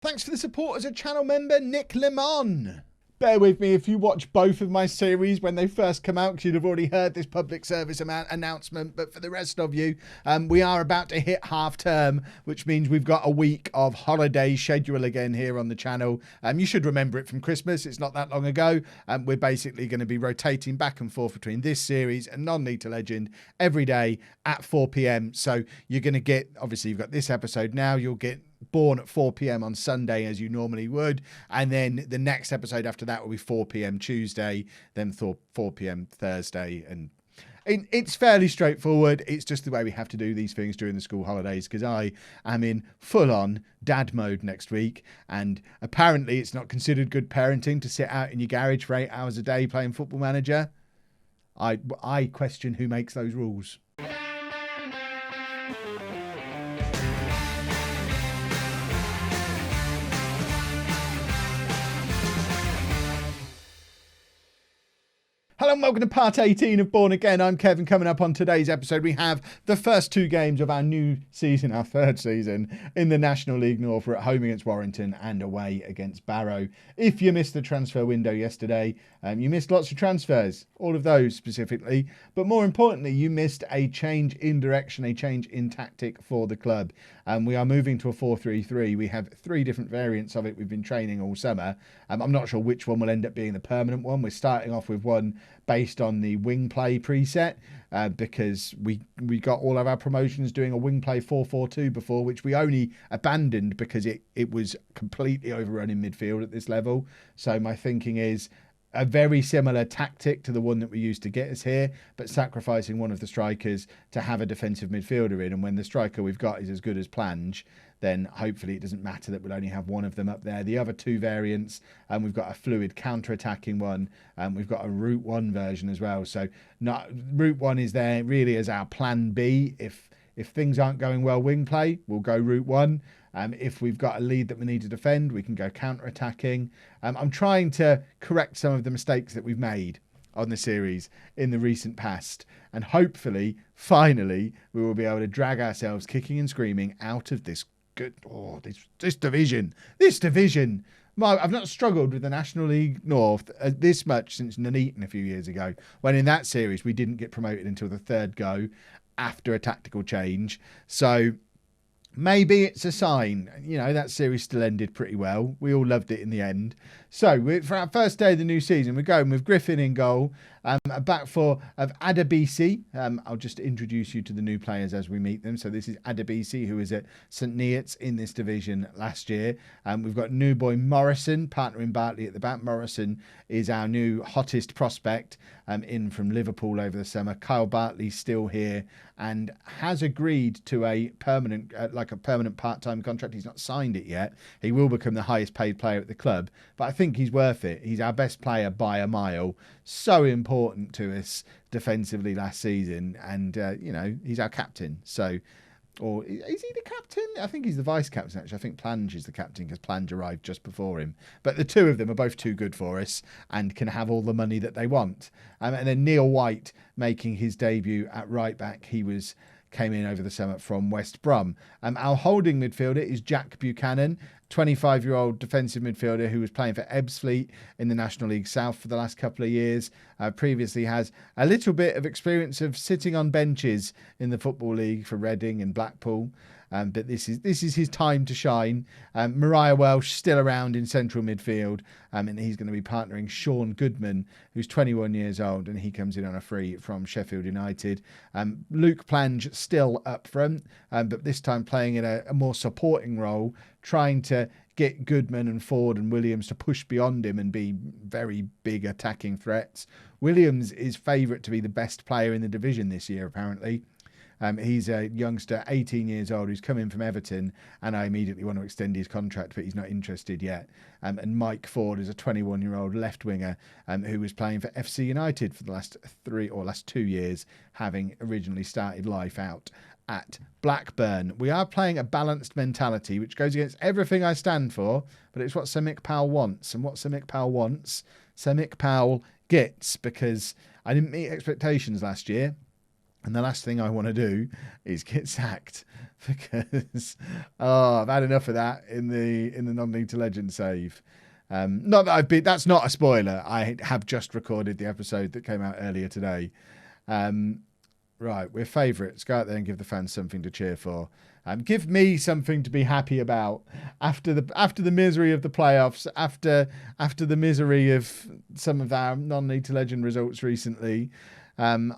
Thanks for the support as a channel member, Nick Lemon. Bear with me if you watch both of my series when they first come out, because you'd have already heard this public service announcement. But for the rest of you, we are about to hit half term, which means we've got a week of holiday schedule again here on the channel. You should remember it from Christmas. It's not that long ago. We're basically going to be rotating back and forth between this series and Non-League to Legend every day at 4 p.m. So you're going to get, obviously you've got this episode now, you'll get Bourne at 4 p.m. on Sunday as you normally would, and then the next episode after that will be 4 p.m. Tuesday, then 4 p.m. Thursday, and it's fairly straightforward. It's just the way we have to do these things during the school holidays, because I am in full-on dad mode next week, and apparently it's not considered good parenting to sit out in your garage for 8 hours a day playing Football Manager. I question who makes those rules. Hello and welcome to part 18 of Bourne Again. I'm Kevin. Coming up on today's episode, we have the first two games of our new season, our third season, in the National League North. We're at home against Warrington and away against Barrow. If you missed the transfer window yesterday, you missed lots of transfers, all of those specifically. But more importantly, you missed a change in direction, a change in tactic for the club. We are moving to a 4-3-3. We have 3 different variants of it we've been training all summer. I'm not sure which one will end up being the permanent one. We're starting off with one based on the wing play preset, because we got all of our promotions doing a wing play 4-4-2 before, which we only abandoned because it was completely overrun in midfield at this level. So my thinking is a very similar tactic to the one that we used to get us here, but sacrificing one of the strikers to have a defensive midfielder in. And when the striker we've got is as good as Plange, then hopefully it doesn't matter that we'll only have one of them up there. The other 2 variants, we've got a fluid counter-attacking one, and we've got a Route 1 version as well. So Route 1 is there really as our plan B. If things aren't going well wing play, we'll go Route 1. If we've got a lead that we need to defend, we can go counter-attacking. I'm trying to correct some of the mistakes that we've made on the series in the recent past, and hopefully, finally, we will be able to drag ourselves kicking and screaming out of this this division. I've not struggled with the National League North this much since Nuneaton a few years ago, when in that series we didn't get promoted until the 3rd go after a tactical change. So maybe it's a sign. You know, that series still ended pretty well. We all loved it in the end. So for our first day of the new season, we're going with Griffin in goal. A back 4 of Adebisi. I'll just introduce you to the new players as we meet them. So this is Adebisi, who was at St Neots in this division last year. We've got new boy Morrison, partner in Bartley at the back. Morrison is our new hottest prospect in from Liverpool over the summer. Kyle Bartley's still here and has agreed to a permanent, permanent part-time contract. He's not signed it yet. He will become the highest paid player at the club, but I think he's worth it. He's our best player by a mile. So important to us defensively last season, and he's our captain. So, or is he the captain? I think he's the vice captain actually. I think Plange is the captain because Plange arrived just before him. But the 2 of them are both too good for us and can have all the money that they want. And then Neil White making his debut at right back. He came in over the summer from West Brom. Our holding midfielder is Jack Buchanan, 25-year-old defensive midfielder who was playing for Ebbsfleet in the National League South for the last couple of years. Previously has a little bit of experience of sitting on benches in the Football League for Reading and Blackpool. But this is his time to shine. Mariah Welsh still around in central midfield, and he's going to be partnering Sean Goodman, who's 21 years old, and he comes in on a free from Sheffield United. Luke Plange still up front, but this time playing in a more supporting role, trying to get Goodman and Ford and Williams to push beyond him and be very big attacking threats. Williams is favourite to be the best player in the division this year, apparently. He's a youngster, 18 years old, who's come in from Everton, and I immediately want to extend his contract, but he's not interested yet. And Mike Ford is a 21-year-old left winger who was playing for FC United for the last 2 years, having originally started life out at Blackburn. We are playing a balanced mentality, which goes against everything I stand for, but it's what Sir Mick Powell wants. And what Sir Mick Powell wants, Sir Mick Powell gets, because I didn't meet expectations last year. And the last thing I want to do is get sacked because I've had enough of that in the non-league to legend save. Not that I've been. That's not a spoiler. I have just recorded the episode that came out earlier today. Right, we're favourites. Go out there and give the fans something to cheer for. Give me something to be happy about after the misery of the playoffs, after the misery of some of our non-league to legend results recently. I'd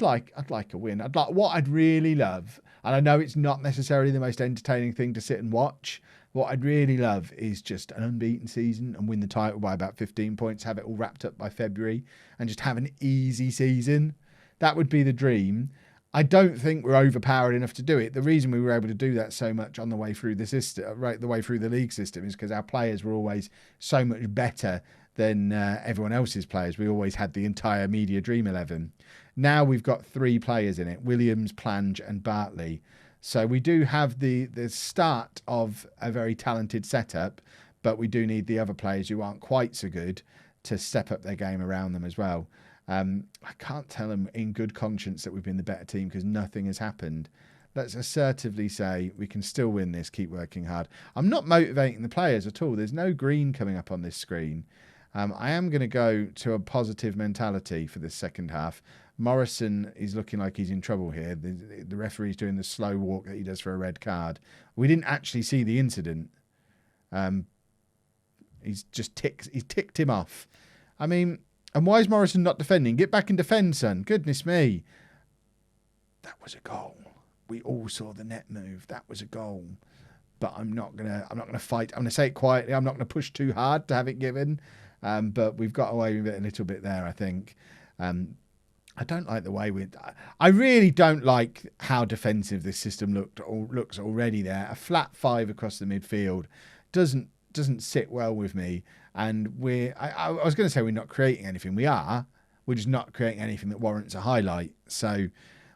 like a win. What I'd really love, and I know it's not necessarily the most entertaining thing to sit and watch. What I'd really love is just an unbeaten season and win the title by about 15 points, have it all wrapped up by February, and just have an easy season. That would be the dream. I don't think we're overpowered enough to do it. The reason we were able to do that so much on the way through the system, right, the way through the league system, is because our players were always so much better than everyone else's players. We always had the entire media dream 11. Now we've got 3 players in it: Williams, Plange, and Bartley. So we do have the start of a very talented setup, but we do need the other players who aren't quite so good to step up their game around them as well. I can't tell them in good conscience that we've been the better team because nothing has happened. Let's assertively say we can still win this, keep working hard. I'm not motivating the players at all. There's no green coming up on this screen. I am going to go to a positive mentality for this second half. Morrison is looking like he's in trouble here. The referee's doing the slow walk that he does for a red card. We didn't actually see the incident. He's ticked him off. I mean, and why is Morrison not defending? Get back and defend, son. Goodness me. That was a goal. We all saw the net move. That was a goal. But I'm not gonna fight. I'm gonna say it quietly. I'm not gonna push too hard to have it given. But we've got away with it a little bit there, I think. I don't like the way I really don't like how defensive this system looks already there. A flat 5 across the midfield doesn't sit well with me. And I was going to say we're not creating anything. We are. We're just not creating anything that warrants a highlight. So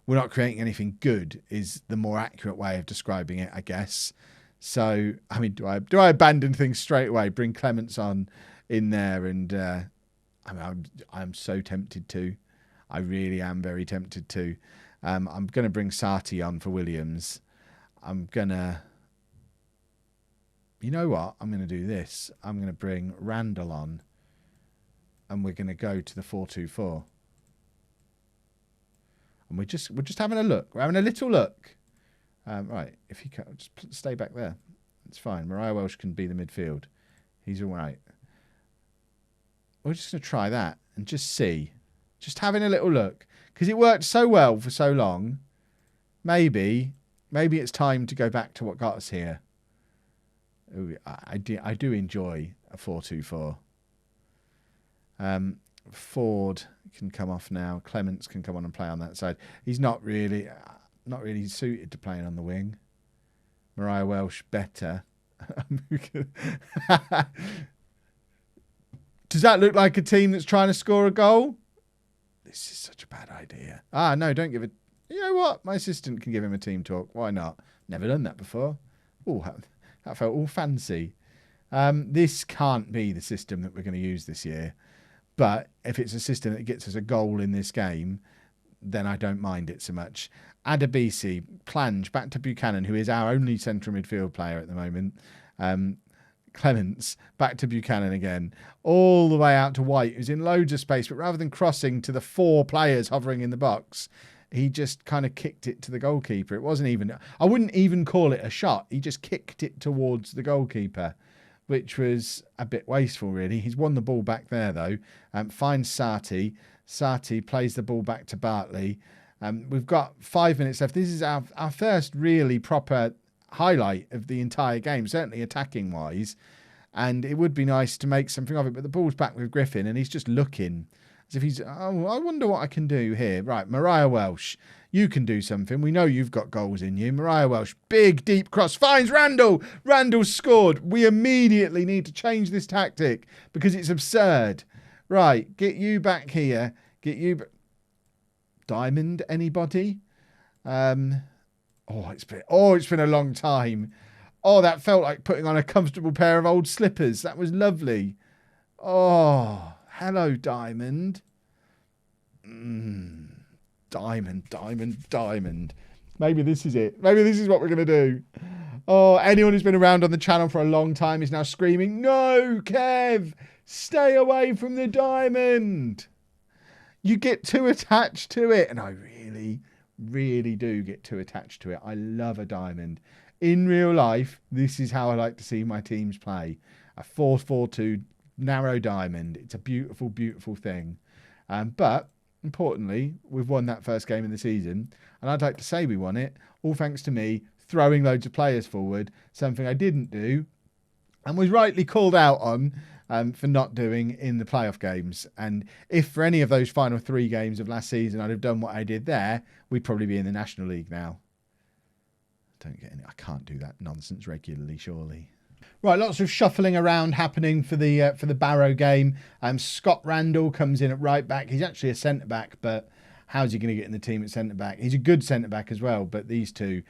we're not creating anything good is the more accurate way of describing it, I guess. So, I mean, do I abandon things straight away? Bring Clements on in there, and I'm so tempted to. I really am very tempted to. I'm going to bring Sati on for Williams. You know what? I'm going to do this. I'm going to bring Randall on, and we're going to go to the 4-2-4. And we're just having a look. We're having a little look. Right, if you can just stay back there, it's fine. Mariah Welsh can be the midfield. He's all right. We're just going to try that and just see. Just having a little look. Because it worked so well for so long. Maybe it's time to go back to what got us here. Ooh, I do enjoy a 4-2-4. Ford can come off now. Clements can come on and play on that side. He's not really suited to playing on the wing. Mariah Welsh better. Does that look like a team that's trying to score a goal? This is such a bad idea. No, don't give it. You know what? My assistant can give him a team talk. Why not? Never done that before. Oh, that felt all fancy. This can't be the system that we're going to use this year. But if it's a system that gets us a goal in this game, then I don't mind it so much. Adebisi, Plange, back to Buchanan, who is our only central midfield player at the moment. Clements, back to Buchanan again. All the way out to White, who's in loads of space. But rather than crossing to the 4 players hovering in the box, he just kind of kicked it to the goalkeeper. It wasn't even... I wouldn't even call it a shot. He just kicked it towards the goalkeeper, which was a bit wasteful, really. He's won the ball back there, though. Finds Sati. Sati plays the ball back to Bartley. We've got 5 minutes left. This is our first really proper highlight of the entire game, certainly attacking-wise. And it would be nice to make something of it. But the ball's back with Griffin, and he's just looking as if he's, I wonder what I can do here. Right, Mariah Welsh, you can do something. We know you've got goals in you. Mariah Welsh, big, deep cross, finds Randall. Randall's scored. We immediately need to change this tactic because it's absurd. Right, get you back here. Get you... Diamond, anybody? It's been a long time. Oh, that felt like putting on a comfortable pair of old slippers. That was lovely. Oh, hello, Diamond. diamond, diamond, diamond. Maybe this is it. Maybe this is what we're going to do. Oh, anyone who's been around on the channel for a long time is now screaming, no, Kev, stay away from the diamond. You get too attached to it. And I really, really do get too attached to it. I love a diamond. In real life, this is how I like to see my teams play. A 4-4-2 narrow diamond. It's a beautiful, beautiful thing. But importantly, we've won that first game of the season. And I'd like to say we won it, all thanks to me throwing loads of players forward, something I didn't do and was rightly called out on for not doing in the playoff games. And if for any of those final 3 games of last season I'd have done what I did there, we'd probably be in the National League now. I can't do that nonsense regularly, surely. Right, lots of shuffling around happening for the Barrow game. Scott Randall comes in at right back. He's actually a centre back, but how's he going to get in the team at centre back? He's a good centre back as well, but these two,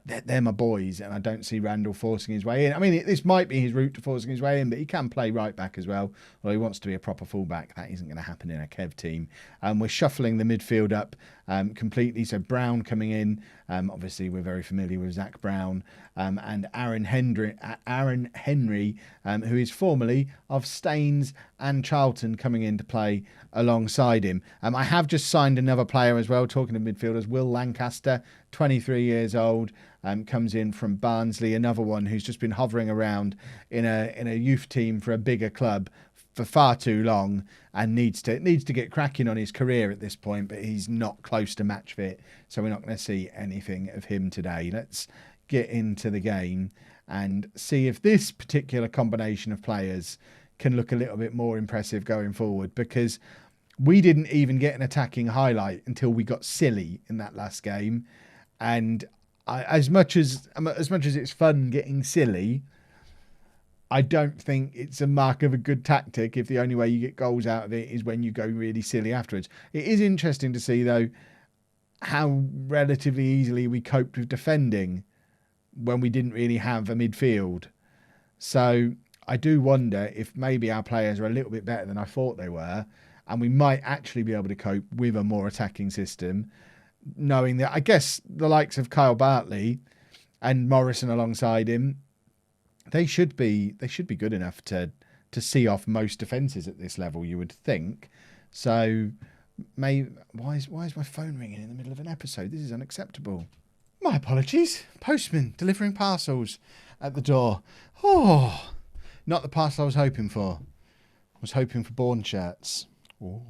they're my boys, and I don't see Randall forcing his way in. I mean, this might be his route to forcing his way in, but he can play right back as well. Well, he wants to be a proper fullback. That isn't going to happen in a Kev team. We're shuffling the midfield up completely. So Brown coming in. Obviously, we're very familiar with Zach Brown and Aaron Henry, who is formerly of Staines and Charlton, coming in to play alongside him. I have just signed another player as well, talking of midfielders. Will Lancaster, 23 years old, comes in from Barnsley, another one who's just been hovering around in a youth team for a bigger club for far too long and needs to get cracking on his career at this point, but he's not close to match fit, so we're not going to see anything of him today. Let's get into the game and see if this particular combination of players can look a little bit more impressive going forward, because we didn't even get an attacking highlight until we got silly in that last game. And as much as it's fun getting silly, I don't think it's a mark of a good tactic if the only way you get goals out of it is when you go really silly afterwards. It is interesting to see, though, how relatively easily we coped with defending when we didn't really have a midfield. So I do wonder if maybe our players are a little bit better than I thought they were, and we might actually be able to cope with a more attacking system, knowing that I guess the likes of Kyle Bartley and Morrison alongside him, they should be good enough to see off most defences at this level, you would think. So why is my phone ringing in the middle of an episode? This is unacceptable. My apologies. Postman delivering parcels at the door. Oh, not the parcel I was hoping for. I was hoping for Bourne shirts. Ooh.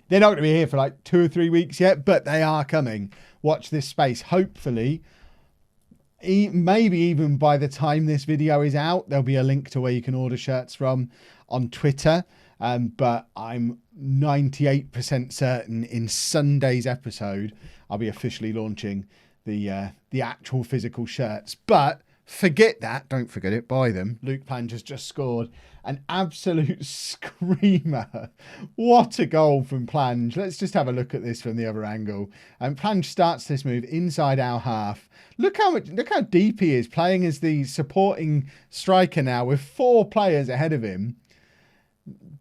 They're not going to be here for like 2 or 3 weeks yet, but they are coming. Watch this space. Hopefully, maybe even by the time this video is out, there'll be a link to where you can order shirts from on Twitter. But I'm 98% certain in Sunday's episode, I'll be officially launching the actual physical shirts. But forget that. Don't forget it. Buy them. Luke Plange has just scored an absolute screamer. What a goal from Plange. Let's just have a look at this from the other angle. And Plange starts this move inside our half. Look how deep he is, playing as the supporting striker now with 4 players ahead of him.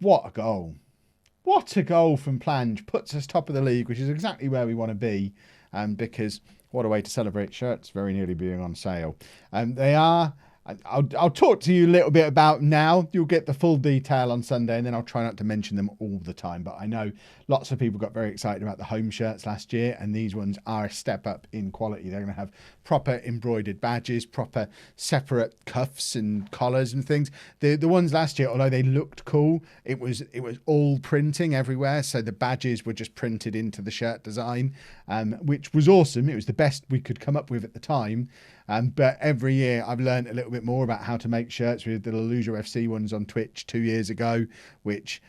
What a goal. What a goal from Plange. Puts us top of the league, which is exactly where we want to be, because what a way to celebrate shirts very nearly being on sale. They are. I'll talk to you a little bit about now. You'll get the full detail on Sunday, and then I'll try not to mention them all the time. But I know lots of people got very excited about the home shirts last year, and these ones are a step up in quality. They're going to have proper embroidered badges, proper separate cuffs and collars and things. The ones last year, although they looked cool, it was all printing everywhere. So the badges were just printed into the shirt design, which was awesome. It was the best we could come up with at the time. But every year I've learned a little bit more about how to make shirts. With the LOLLUJO FC ones on Twitch 2 years ago, which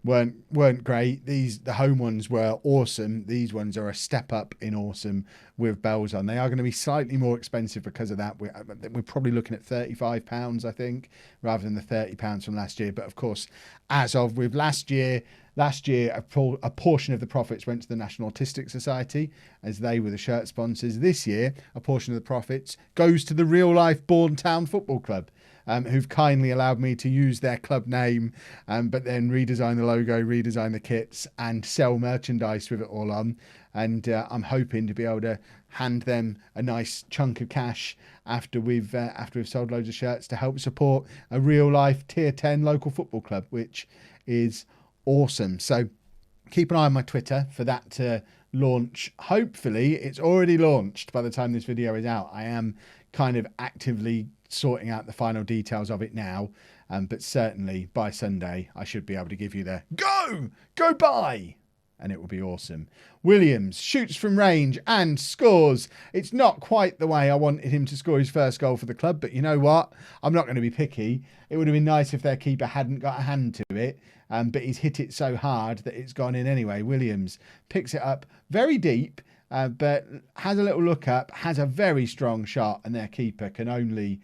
weren't great. The home ones were awesome. These ones are a step up in awesome with bells on. They are going to be slightly more expensive because of that. We're probably looking at £35, I think, rather than the £30 from last year. But of course, as of with last year, Last year, a portion of the profits went to the National Autistic Society, as they were the shirt sponsors. This year, a portion of the profits goes to the real-life Bourne Town Football Club, who've kindly allowed me to use their club name, but then redesign the logo, redesign the kits, and sell merchandise with it all on. And I'm hoping to be able to hand them a nice chunk of cash after we've sold loads of shirts to help support a real-life Tier 10 local football club, which is awesome. So keep an eye on my Twitter for that to launch. Hopefully, it's already launched by the time this video is out. I am kind of actively sorting out the final details of it now, but certainly by Sunday I should be able to give you the go buy, and it will be awesome. Williams shoots from range and scores. It's not quite the way I wanted him to score his first goal for the club, but you know what? I'm not going to be picky. It would have been nice if their keeper hadn't got a hand to it, but he's hit it so hard that it's gone in anyway. Williams picks it up very deep, but has a little look up, has a very strong shot, and their keeper can only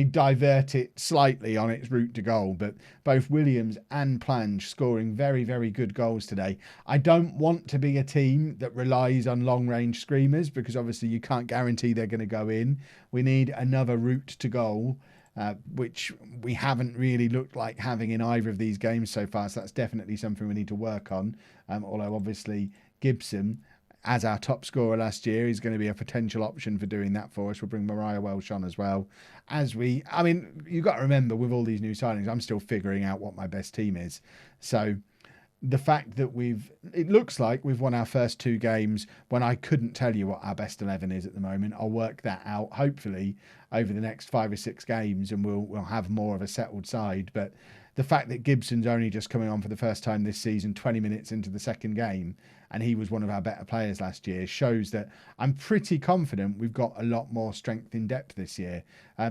divert it slightly on its route to goal. But both Williams and Plange scoring very, very good goals today. I don't want to be a team that relies on long-range screamers, because obviously you can't guarantee they're going to go in. We need another route to goal, which we haven't really looked like having in either of these games so far. So that's definitely something we need to work on. Although obviously Gibson, as our top scorer last year, is going to be a potential option for doing that for us. We'll bring Mariah Welsh on as well. You've got to remember, with all these new signings, I'm still figuring out what my best team is. So the fact that it looks like we've won our first 2 games when I couldn't tell you what our best 11 is at the moment. I'll work that out, hopefully, over the next 5 or 6 games, and we'll have more of a settled side. But the fact that Gibson's only just coming on for the first time this season, 20 minutes into the second game, and he was one of our better players last year, shows that I'm pretty confident we've got a lot more strength in depth this year.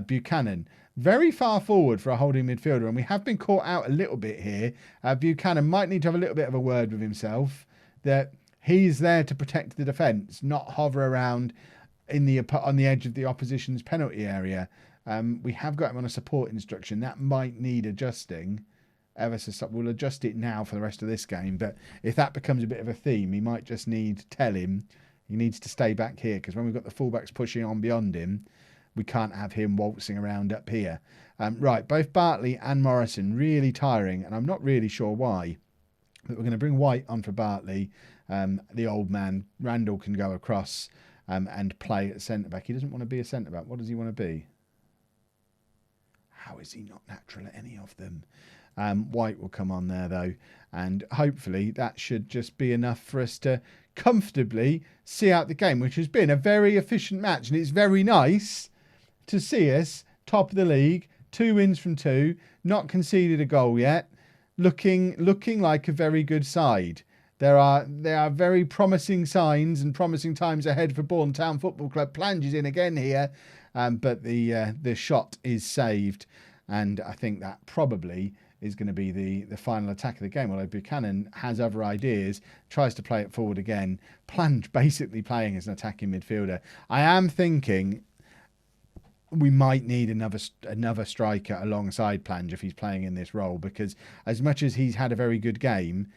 Buchanan, very far forward for a holding midfielder, and we have been caught out a little bit here. Buchanan might need to have a little bit of a word with himself, that he's there to protect the defence, not hover around on the edge of the opposition's penalty area. We have got him on a support instruction. That might need adjusting. We'll adjust it now for the rest of this game, but if that becomes a bit of a theme, he might just need to tell him he needs to stay back here, because when we've got the fullbacks pushing on beyond him, we can't have him waltzing around up here. Right, both Bartley and Morrison really tiring, and I'm not really sure why, but we're going to bring White on for Bartley. The old man, Randall, can go across and play at centre-back. He doesn't want to be a centre-back. What does he want to be? How is he not natural at any of them? White will come on there, though, and hopefully that should just be enough for us to comfortably see out the game, which has been a very efficient match. And it's very nice to see us top of the league, 2 wins from 2, not conceded a goal yet, looking like a very good side. There are very promising signs and promising times ahead for Bourne Town Football Club. Plange in again here, but the shot is saved, and I think that probably is going to be the final attack of the game, although Buchanan has other ideas, tries to play it forward again. Plange basically playing as an attacking midfielder. I am thinking we might need another striker alongside Plange if he's playing in this role, because as much as he's had a very good game,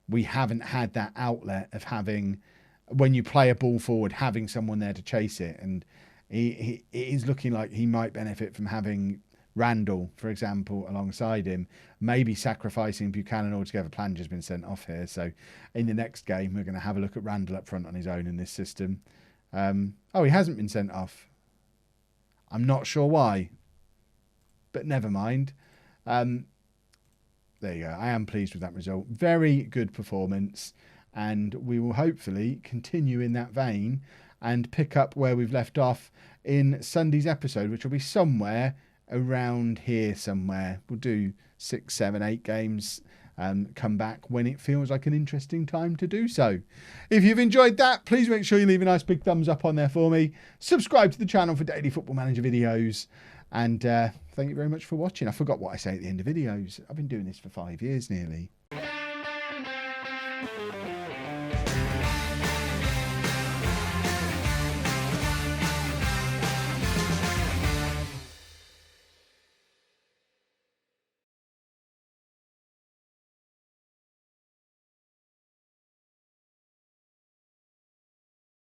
we haven't had that outlet of having, when you play a ball forward, having someone there to chase it. And it is looking like he might benefit from having Randall, for example, alongside him, maybe sacrificing Buchanan altogether. Plange has been sent off here, so in the next game we're going to have a look at Randall up front on his own in this system. Oh, he hasn't been sent off. I'm not sure why, but never mind. There you go. I am pleased with that result. Very good performance, and we will hopefully continue in that vein and pick up where we've left off in Sunday's episode, which will be somewhere around here somewhere. We'll do 6, 7, 8 games, come back when it feels like an interesting time to do so. If you've enjoyed that, please make sure you leave a nice big thumbs up on there for me. Subscribe to the channel for daily Football Manager videos, and thank you very much for watching. I forgot what I say at the end of videos. I've been doing this for 5 years nearly.